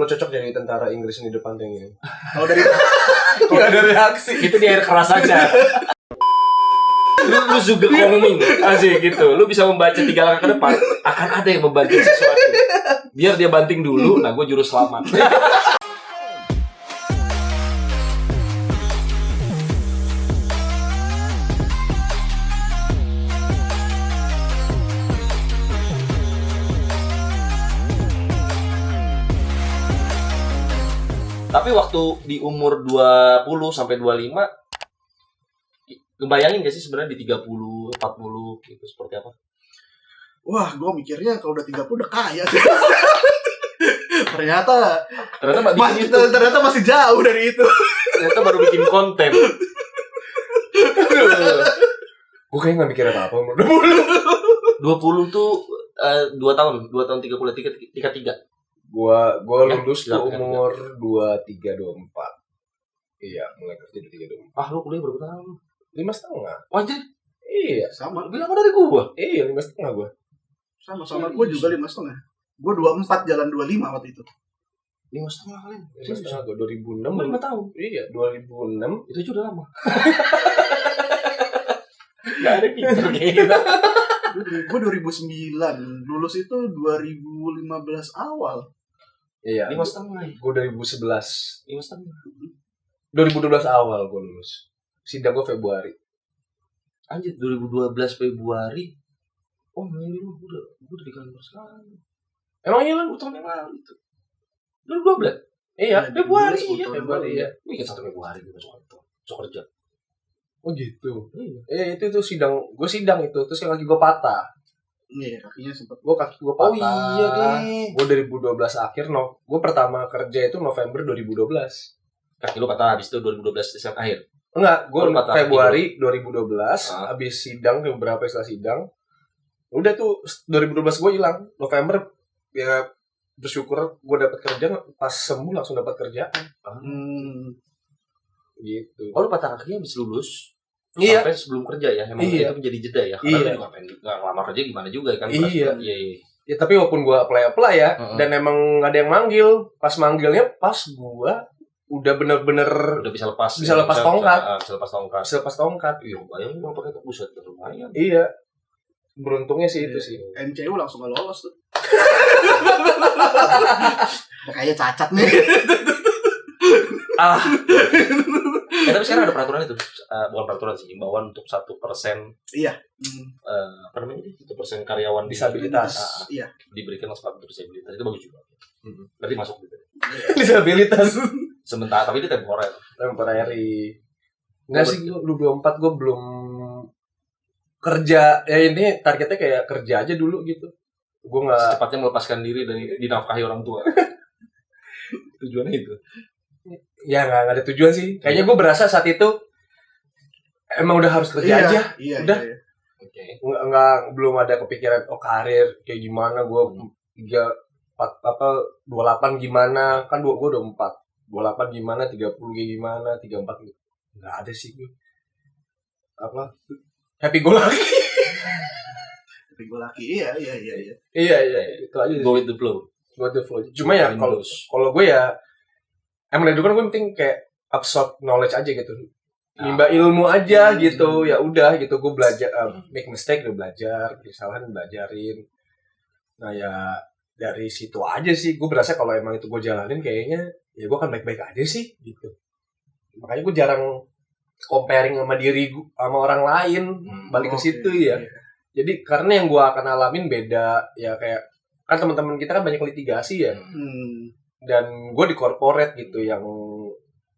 Lo cocok jadi tentara Inggris di depan tank ini. Kalau dari Nggak ada reaksi. Itu di air keras aja. Lu juga ngomong aja gitu. Lu bisa membaca 3 langkah ke depan, akan ada yang membanting sesuatu. Biar dia banting dulu, nah gue jurus selamat. Tapi waktu di umur 20 sampai 25 ngebayangin gak sih sebenarnya di 30, 40 gitu seperti apa? wah, gue mikirnya kalau udah 30 udah kaya. ternyata ternyata masih jauh dari itu. Ternyata baru bikin konten. Gue kayaknya nggak mikir apa-apa umur 20 tuh 2 tahun 33. Gua Ya, lulus tuh umur 23 24. Iya, mulai kerja di 23 24. Ah, lu kuliah berapa tahun? 5,5. Wajib. Iya, Sama Lebih lama dari gua. iya 5,5 gua. sama gue juga 5,5. Gue 24 jalan 25 waktu itu. 5,5 kalian. 5,5 gua 2006. 5 tahun. Iya, 2006. Itu aja udah lama. Gak ada pinter kayak gitu. Gue 2009, lulus itu 2015 awal. Iya. 5,5. Gua 2011. 5,5. 2012 awal gua lulus. Sidang gua Februari. Anjir, 2012 Februari. Oh, lu gue udah di kantor sekarang. Emang iya lu? Tahun yang lalu itu. 2012. Iya, Februari, iya. Februari ya. Gue ingat 1 Februari gue masuk kantor. Masuk kerja. Oh gitu. Iya. Itu sidang, gue sidang itu, terus yang lagi gue patah. Iya, kakinya sempet. Kaki gue patah. Oh iya deh. Gue 2012 akhir, gue pertama kerja itu November 2012. Kaki lu patah habis itu 2012 Desember akhir. Enggak, gue Oh, patah Februari 2012, Ah. habis sidang, beberapa setelah sidang. Udah tuh, 2012 gue hilang. November, ya bersyukur gue dapat kerja, pas sembuh langsung dapat kerjaan. Gitu. Oh, lu patah kakinya habis lulus. Iya. Sampai sebelum kerja ya. Emang Iya. itu menjadi jeda ya. Karena Iya. lu juga pengen nggak ngelamar kerja gimana juga kan. Iya. Iya. Ya tapi walaupun gue apply ya, Heeh. dan emang gak ada yang manggil. Pas manggilnya, pas gue udah bener-bener Udah bisa lepas. Bisa lepas tongkat. Bisa lepas tongkat. selepas tongkat. Iya, bayangin kalau pakai buset lumayan. Iya. Beruntungnya sih itu sih. MCU langsung gak lolos tuh. Kayaknya cacat nih. Tapi sekarang ada peraturan itu. Bukan peraturan sih, imbauan untuk 1% Iya. apa namanya? 1% karyawan Disabilitas. Iya. diberikan sepatu disabilitas. Itu bagus juga. Berarti masuk gitu. Disabilitas. Sementara tapi itu temporer. Temporary. Enggak sih, gue 24 gue belum kerja. Ya ini targetnya kayak kerja aja dulu gitu. Gue nggak. Secepatnya melepaskan diri dari dinafkahi orang tua. Tujuannya itu. Ya nggak ada tujuan sih. Kayaknya gue berasa saat itu emang udah harus kerja aja. Iya. Udah. Iya. Oke. Nggak belum ada kepikiran karir kayak gimana. Gue 28 gimana, kan gue udah 4, 28 gimana, 30 kayak gimana, 34 nggak ada sih gue. Apa happy go lucky. Tapi gue laki. Iya. Iya itu aja Go with the flow. buat the flow. Cuma ya kalau gue ya emang dari dulu kan gue penting kayak absorb knowledge aja gitu, nimba ilmu aja gitu. Ya udah gitu, gue belajar make mistake udah belajar, kesalahan belajarin. Nah ya dari situ aja sih gue berasa kalau emang itu gue jalanin kayaknya ya gue akan baik-baik aja sih gitu. Makanya gue jarang comparing sama diri gue sama orang lain, balik ke situ ya. Jadi karena yang gue akan alamin beda ya, kayak kan teman-teman kita kan banyak litigasi ya, dan gue di corporate gitu yang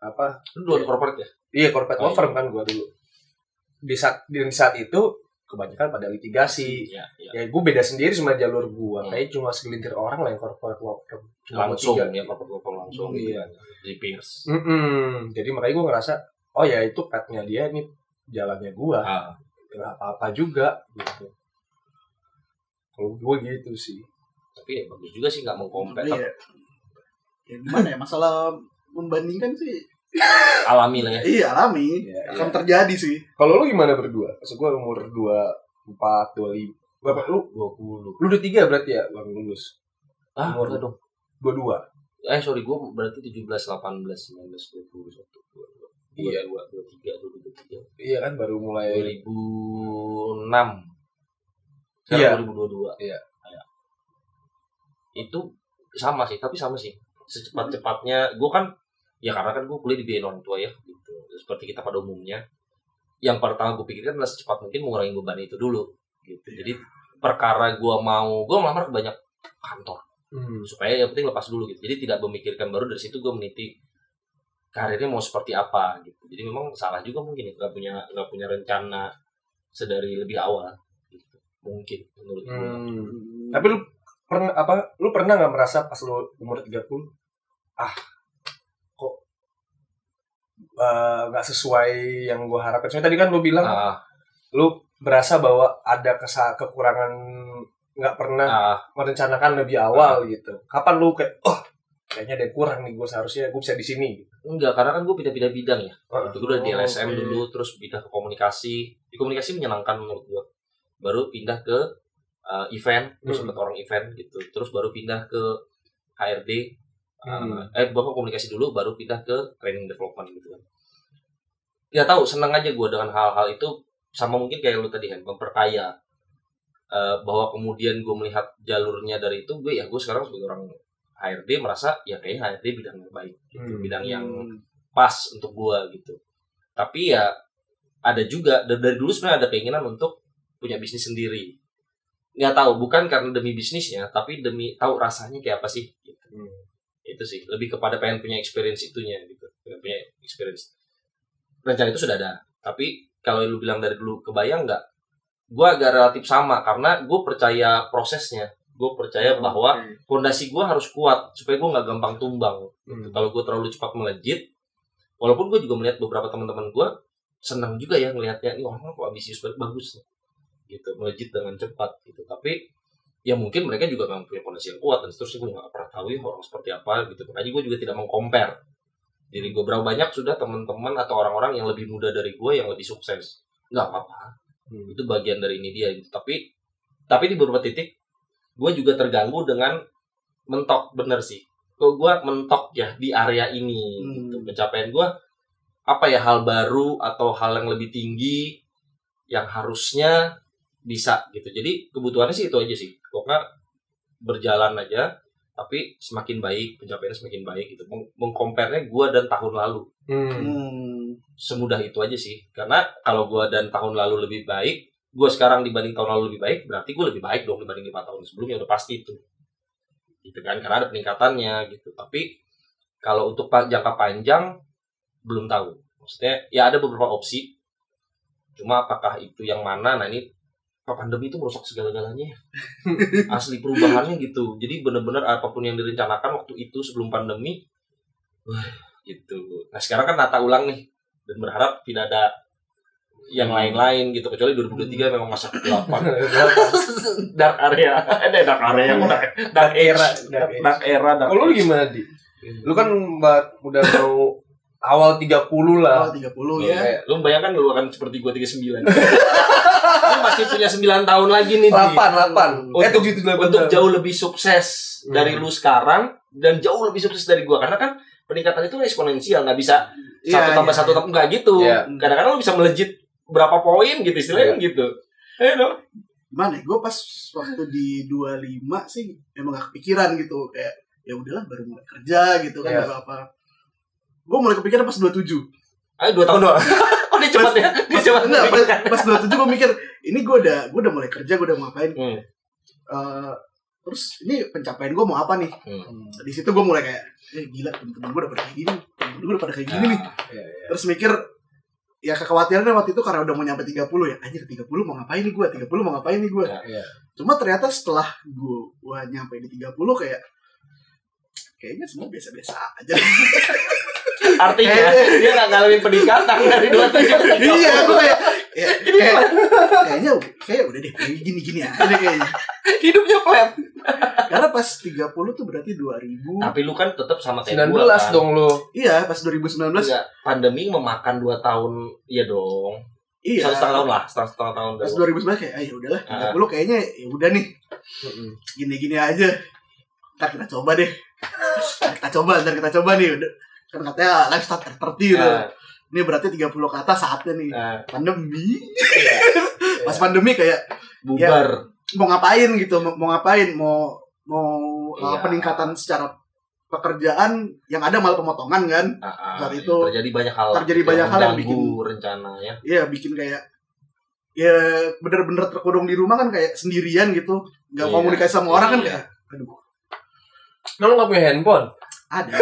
apa? Lu dua corporate ya? Iya, corporate law firm kan gue dulu. Di saat itu kebanyakan pada litigasi. Iya. Ya gue beda sendiri sama jalur gue. Kayak cuma segelintir orang lah yang corporate law firm. Langsung ya, corporate law langsung. Iya. Di peers. Jadi makanya gue ngerasa, oh ya itu path-nya dia, ini jalannya gue. Gak apa-apa juga gitu. Kalau gue gitu sih. Tapi ya bagus juga sih nggak mengkompet. Iya. Ya gimana ya, masalah membandingkan sih Alami lah ya. iya alami. Iya, Akan terjadi sih. Kalau lu gimana berdua? Maksud gue umur 24, 25. Berapa lu? 20. Lu udah 3 berarti ya bang lulus? Ah, Umur enggak dong. 22. Sorry, gue berarti 17, 18, 19, 20, 21, 22, 23, 23. Iya kan baru mulai 2006. Sekarang Iya. 2022. Iya. Itu sama sih, tapi sama sih. Secepat-cepatnya, gue kan, ya karena kan gue kuliah di biaya orang tua ya, gitu. Seperti kita pada umumnya. Yang pertama gue pikirkan adalah secepat mungkin mengurangi beban itu dulu, gitu. Jadi perkara gue melamar ke banyak kantor. Supaya yang penting lepas dulu gitu. Jadi tidak memikirkan, baru dari situ gue meniti karirnya mau seperti apa gitu. Jadi memang salah juga mungkin ya, nggak punya rencana sedari lebih awal gitu. Mungkin menurut gue. Tapi lu pernah nggak merasa pas lu umur 30 kok nggak sesuai yang gue harapkan? Soalnya tadi kan lu bilang lu berasa bahwa ada kekurangan, nggak pernah merencanakan lebih awal gitu. Kapan lu kayak kayaknya ada yang kurang nih, gue seharusnya gue bisa di sini gitu. Enggak, karena kan gue pindah-pindah bidang ya. Gue udah di LSM dulu, terus pindah ke komunikasi. Di komunikasi menyenangkan menurut gue. Baru pindah ke event, terus sempat orang event gitu. Terus baru pindah ke HRD. Bahkan komunikasi dulu, baru pindah ke training development gitu kan. Ya tahu, senang aja gue dengan hal-hal itu. Sama mungkin kayak lu tadi kan, memperkaya. Bahwa kemudian gue melihat jalurnya dari itu, gue sekarang sebagai orang HRD merasa ya kayaknya HRD bidang yang baik gitu, bidang yang pas untuk gua gitu. Tapi ya ada juga dari dulu sebenarnya ada keinginan untuk punya bisnis sendiri. Nggak tahu, bukan karena demi bisnisnya, tapi demi tahu rasanya kayak apa sih gitu. Itu sih, lebih kepada pengen punya experience itunya gitu. Pengen punya experience. Rencana itu sudah ada. Tapi kalau lu bilang dari dulu kebayang nggak? Gua agak relatif sama karena gue percaya prosesnya. Gue percaya bahwa fondasi gue harus kuat supaya gue nggak gampang tumbang. Kalau gue terlalu cepat melejit, walaupun gue juga melihat beberapa teman-teman gue senang juga ya ngelihatnya, ini orang kok ambisius banget, bagus gitu, melejit dengan cepat gitu. Tapi ya mungkin mereka juga nggak punya fondasi yang kuat dan seterusnya. Gue nggak pernah tahu ya orang seperti apa gitu. Makanya gue juga tidak mengcompare diri gue. Berapa banyak sudah teman-teman atau orang-orang yang lebih muda dari gue yang lebih sukses, nggak apa-apa. Itu bagian dari ini dia gitu. Tapi di beberapa titik gue juga terganggu dengan mentok, bener sih. Kok gue mentok ya di area ini. Gitu. Pencapaian gue apa ya, hal baru atau hal yang lebih tinggi yang harusnya bisa gitu. Jadi kebutuhannya sih itu aja sih. Pokoknya berjalan aja, tapi semakin baik, pencapaiannya semakin baik gitu. Mengcompare-nya gue dan tahun lalu. Semudah itu aja sih. Karena kalau gue dan tahun lalu lebih baik, gue sekarang dibanding tahun lalu lebih baik, berarti gue lebih baik dong dibanding 5 tahun sebelumnya, udah pasti itu. Gitu kan, karena ada peningkatannya gitu. Tapi kalau untuk jangka panjang belum tahu. Maksudnya ya ada beberapa opsi. Cuma apakah itu yang mana? Nah ini pandemi itu merusak segala-galanya. Asli perubahannya gitu. Jadi benar-benar apapun yang direncanakan waktu itu sebelum pandemi, gitu. Nah sekarang kan nata ulang nih dan berharap tidak ada yang lain-lain gitu, kecuali 2023 memang masa kegelapan. Dark area. Dark era. Kalau lu gimana, Di? Lu kan udah mau awal 30 lah. Awal 30 ya. Lu bayangkan lu akan seperti gua 39. Lu masih punya 9 tahun lagi nih, 8. Untuk jauh lebih sukses dari lu sekarang dan jauh lebih sukses dari gua, karena kan peningkatan itu eksponensial, nggak bisa 1 tambah 1 tambah nggak gitu. Kadang-kadang lu bisa melejit berapa poin gitu istilahnya gitu. Gimana? Gue pas waktu di 25 sih emang gak kepikiran gitu, kayak ya udahlah baru mulai kerja gitu kan, baru apa. Gue mulai kepikiran pas 27. 2 tahun doang. Kok dia cepat ya? Pas 27 gue mikir, ini gue udah mulai kerja, gue udah mau ngapain. Terus ini pencapaian gue mau apa nih? Di situ gue mulai kayak, gila temen-temen gue udah pada kayak gini, nih. Terus mikir, ya kekhawatiran waktu itu karena udah mau nyampe 30 ya, anjir 30 mau ngapain nih gue, Cuma ternyata setelah gue nyampe di 30 kayaknya semua biasa-biasa aja. Artinya dia gak ngalamin peningkatan dari 27 ke 30. Iya, gue kayaknya udah deh, gini aja kayaknya. Hidupnya flat. Karena pas 30 tuh berarti 2000. Tapi lu kan tetap sama kayak 19 kan? Dong lu. Iya, pas 2019. Enggak, pandemi memakan 2 tahun, iya dong. Iya. 1,5 tahun lah, 1,5 tahun. Pas 2019 kayak, ya udahlah, 30 kayaknya ya udah nih. Gini-gini aja. Ntar kita coba deh. Kita kita coba nih. Kan katanya live start at 30 gitu. Ini berarti 30 ke atas saatnya nih. Pandemi. Pas pandemi kayak bubar. Ya, mau ngapain gitu, mau peningkatan secara pekerjaan yang ada malah pemotongan kan. Saat itu terjadi banyak hal yang bikin rencana ya. Iya, bikin kayak ya bener-bener terkurung di rumah kan kayak sendirian gitu. Gak komunikasi sama orang kan kayak aduh. Lu gak punya handphone? Ada.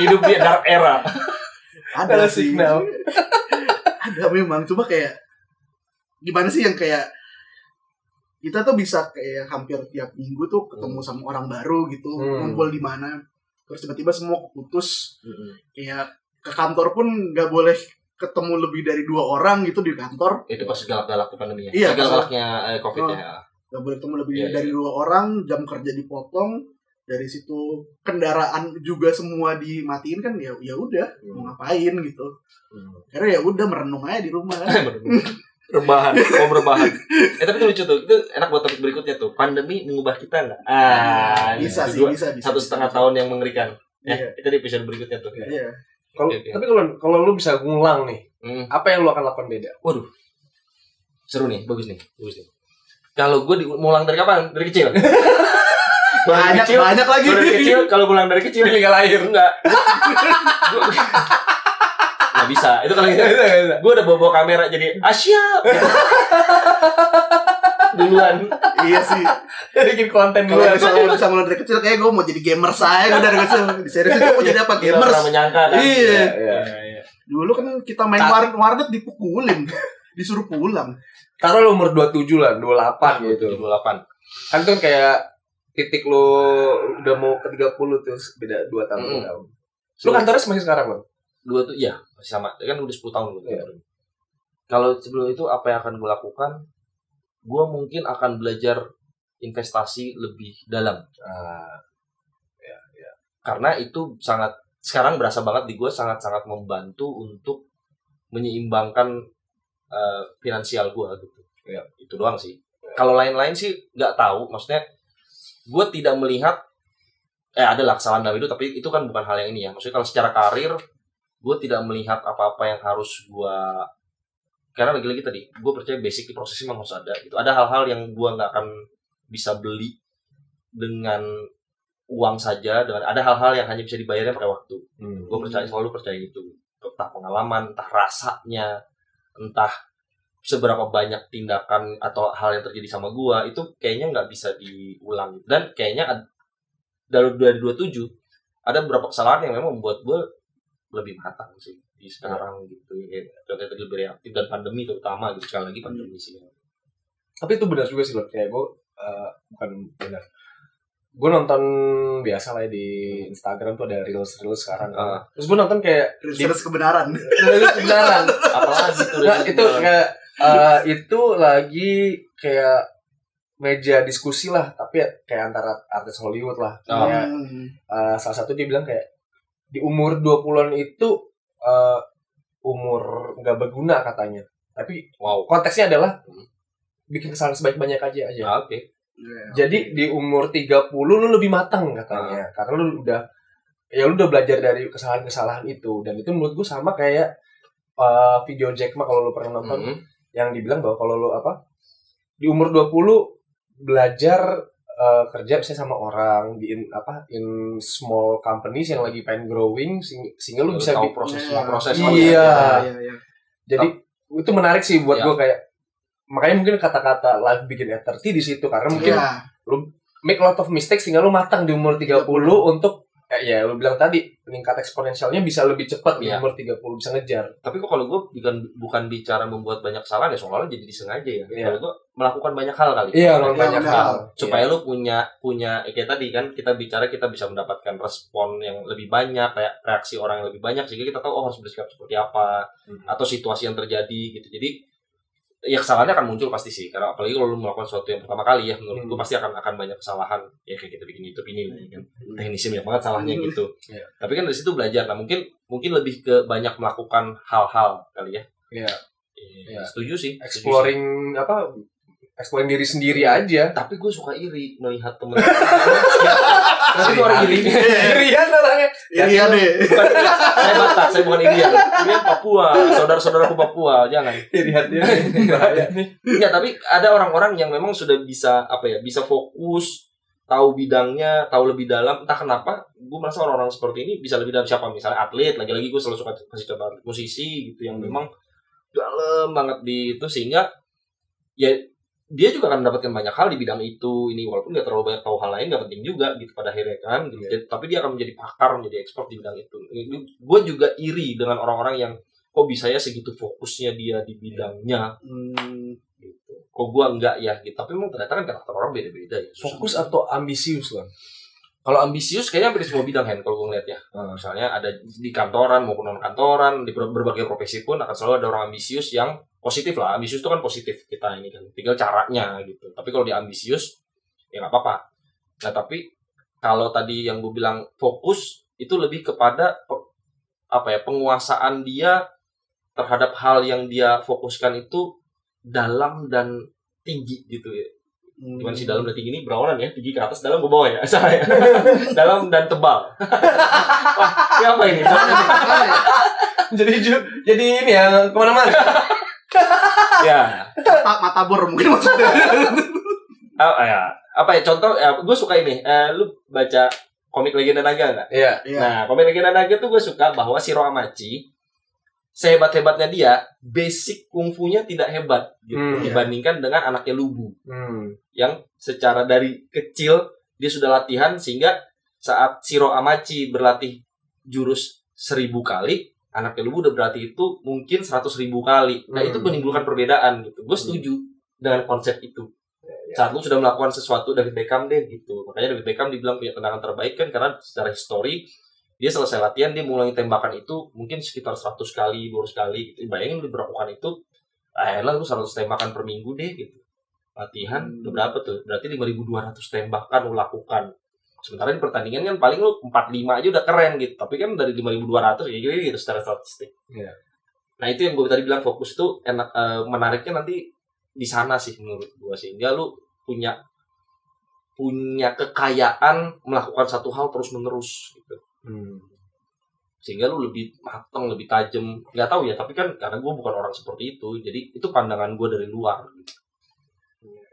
Hidup di dark era. Ada sih. Ada memang, cuma kayak gimana sih yang kayak kita tuh bisa kayak hampir tiap minggu tuh ketemu sama orang baru gitu, ngumpul di mana, terus tiba-tiba semua keputus. Kayak ke kantor pun nggak boleh ketemu lebih dari 2 orang gitu di kantor. Itu pas galak-galak pandemi ya. Iya, galak-galaknya COVID ya. Gak boleh ketemu lebih dari 2 orang, jam kerja dipotong, dari situ kendaraan juga semua dimatiin kan, ya udah mau ngapain gitu. Karena ya udah merenung aja di rumah kan. Rebahan. Tapi itu lucu tuh, itu enak buat topik berikutnya tuh. Pandemi mengubah kita nggak? Bisa. 1,5 tahun yang mengerikan. Itu di episode berikutnya tuh. Iya. Tapi kalau lu bisa ngulang nih, apa yang lu akan lakukan beda? Waduh, seru nih, bagus nih. Kalau gue ngulang dari kapan? Dari kecil. Banyak lagi. Dari kecil, kalau ngulang dari kecil tinggal lahir enggak. Nggak bisa. Itu kalau gitu. Gue udah bawa kamera jadi siap. Duluan. Iya sih. Bikin konten duluan. Kalau bisa mulai dari kecil kayak gue mau jadi gamer saya dari kecil. Di serius itu mau jadi apa? Gamer. Gak menyangka kan. Iya. Dulu kan kita main warnet dipukulin. Disuruh pulang. Taruh lu umur 27 lah, 28 gitu. 28. Kan tuh kayak titik lu udah mau ke 30 tuh, beda 2 tahun. Lu kantornya masih sekarang, Bang? 2 tuh iya, masih sama. Kan udah 10 tahun gue. Kalau sebelum itu apa yang akan gue lakukan? Gue mungkin akan belajar investasi lebih dalam. Karena itu sekarang berasa banget di gue sangat-sangat membantu untuk menyeimbangkan finansial gue gitu. Itu doang sih. Kalau lain-lain sih nggak tahu. Maksudnya gue tidak melihat adalah kesalahan dalam itu, tapi itu kan bukan hal yang ini ya. Maksudnya kalau secara karir gue tidak melihat apa-apa yang harus gue, karena lagi-lagi tadi gue percaya basic prosesnya memang harus ada gitu. Ada hal-hal yang gue nggak akan bisa beli dengan uang saja, dengan ada hal-hal yang hanya bisa dibayarnya pakai waktu. Gue selalu percaya itu. Entah pengalaman, entah rasanya, entah seberapa banyak tindakan atau hal yang terjadi sama gua, itu kayaknya nggak bisa diulang. Dan kayaknya dari 27 ada beberapa kesalahan yang memang membuat gua lebih matang sih di sekarang gitu. Contohnya tadi lebih reaktif dan pandemi terutama gitu, sekali lagi pandemi sih. Tapi itu benar juga sih loh, kayak gua bukan benar. Gue nonton biasa lah di Instagram tuh ada reels sekarang. Terus gue nonton kayak reels kebenaran. Apalagi tuh. Nah, itu kayak itu lagi kayak meja diskusi lah, tapi kayak antara artis Hollywood lah. Kayak salah satu dia bilang kayak di umur 20-an itu umur nggak berguna katanya. Tapi konteksnya adalah bikin kesalahan sebaik-banyak aja. Oke. Jadi di umur 30 lu lebih matang katanya. Karena lu udah belajar dari kesalahan-kesalahan itu. Dan itu menurut gue sama kayak video Jack Ma kalau lu pernah nonton, yang dibilang bahwa kalau lu di umur 20 belajar kerja misalnya sama orang in small companies yang lagi pengen growing sehingga lu bisa tahu proses. Iya. Jadi itu menarik sih buat gue kayak, makanya mungkin kata-kata life begin at 30 di situ, karena mungkin lu make a lot of mistakes sehingga lu matang di umur 30 untuk lu bilang tadi peningkat eksponensialnya bisa lebih cepat di umur 30 bisa ngejar. Tapi kok kalau gue bukan bicara membuat banyak kesalahan ya, soalnya jadi disengaja ya. Kalau gue melakukan banyak hal kali. Banyak hal supaya lu punya kayak tadi kan kita bisa mendapatkan respon yang lebih banyak, kayak reaksi orang yang lebih banyak, sehingga kita tahu harus bersikap seperti apa atau situasi yang terjadi gitu. Jadi ya kesalahannya akan muncul pasti sih, karena apalagi kalau lu melakukan sesuatu yang pertama kali ya, menurut gue pasti akan banyak kesalahan ya, kayak kita bikin YouTube ini lah kan, teknisnya banyak banget salahnya gitu. Tapi kan dari situ belajar. Nah mungkin lebih ke banyak melakukan hal-hal kali ya. Setuju sih, exploring diri sendiri aja. Tapi gue suka iri melihat temen Itu orang iri. Irian orangnya. Iya deh. Bukan, saya Batak, saya bukan Irian. Irian Papua, saudara-saudaraku Papua, jangan. Irian dia bahaya. Enggak, tapi ada orang-orang yang memang sudah bisa bisa fokus, tahu bidangnya, tahu lebih dalam. Entah kenapa, gue merasa orang-orang seperti ini bisa lebih dalam. Siapa misalnya atlet, lagi-lagi gue selalu suka kasih contoh musisi gitu yang memang dalam banget di itu, sehingga ya dia juga akan mendapatkan banyak hal di bidang itu. Ini walaupun nggak terlalu banyak tahu hal lain, nggak penting juga gitu pada akhirnya kan gitu. Tapi dia akan menjadi pakar, menjadi ekspert di bidang itu. Gue juga iri dengan orang-orang yang kok bisa ya segitu fokusnya dia di bidangnya gitu. Kok gue enggak ya gitu. Tapi memang ternyata kan karakter orang beda-beda ya. Fokus atau ambisius kan? Kalau ambisius kayaknya hampir di semua bidang kan kalau gue ngeliat ya. Misalnya ada di kantoran maupun non kantoran, di berbagai profesi pun akan selalu ada orang ambisius yang positif lah. Ambisius itu kan positif kita ini kan. Tinggal caranya gitu. Tapi kalau dia ambisius ya nggak apa-apa. Nah tapi kalau tadi yang gue bilang fokus itu lebih kepada penguasaan dia terhadap hal yang dia fokuskan itu dalam dan tinggi gitu ya. Gimana sih dalam dan tinggi ini berawalan ya, tinggi ke atas, dalam ke bawah ya, salah ya. Dalam dan tebal. Wah, siapa ini? jadi ini ya kemana-mana. Ya. Mata bor mungkin maksudnya. Contoh, gue suka ini. Lu baca komik Legenda Naga nggak? Iya. Nah, komik Legenda Naga tuh gue suka bahwa Shiro Amachi sehebat-hebatnya dia, basic kungfunya tidak hebat gitu, dibandingkan dengan anaknya Lubu. Yang secara dari kecil dia sudah latihan, sehingga saat Shiro Amachi berlatih jurus 1000 kali, anaknya Lubu udah berlatih itu mungkin 100.000 kali. Nah itu menimbulkan perbedaan gitu. Gue setuju dengan konsep itu. Saat lu sudah melakukan sesuatu, David Beckham deh gitu. Makanya David Beckham dibilang punya tendangan terbaik kan, karena secara histori dia selesai latihan, dia mengulangi tembakan itu mungkin sekitar 100 kali, 200 kali gitu. Bayangin lu melakukan itu, lu 100 tembakan per minggu deh gitu. Latihan berapa tuh? Berarti 5.200 tembakan lu lakukan. Sementara di pertandingan kan paling lu 45 aja udah keren gitu. Tapi kan dari 5.200 ya gitu secara statistik. Yeah. Nah itu yang gue tadi bilang, fokus tuh enak, menariknya nanti di sana sih menurut gue. Sehingga lu punya kekayaan melakukan satu hal terus-menerus gitu. Sehingga lu lebih matang, lebih tajam. Nggak tahu ya, tapi kan karena gue bukan orang seperti itu, jadi itu pandangan gue dari luar gitu.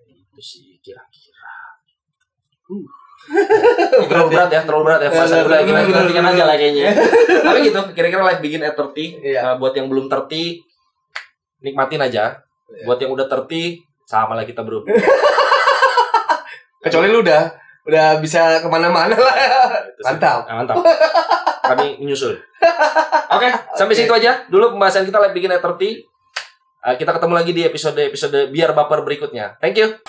Itu sih kira-kira. Terlalu berat ya. Masa udah gantikan aja lah kayaknya. Tapi gitu, kira-kira life begin at 30. Buat yang belum 30, nikmatin aja. Buat yang udah 30, sama lah kita bro. Kecuali lu udah bisa kemana-mana lah. Mantap. Kami menyusul. Oke, sampai situ aja dulu pembahasan kita live begin at 30. Kita ketemu lagi di episode biar baper berikutnya. Thank you.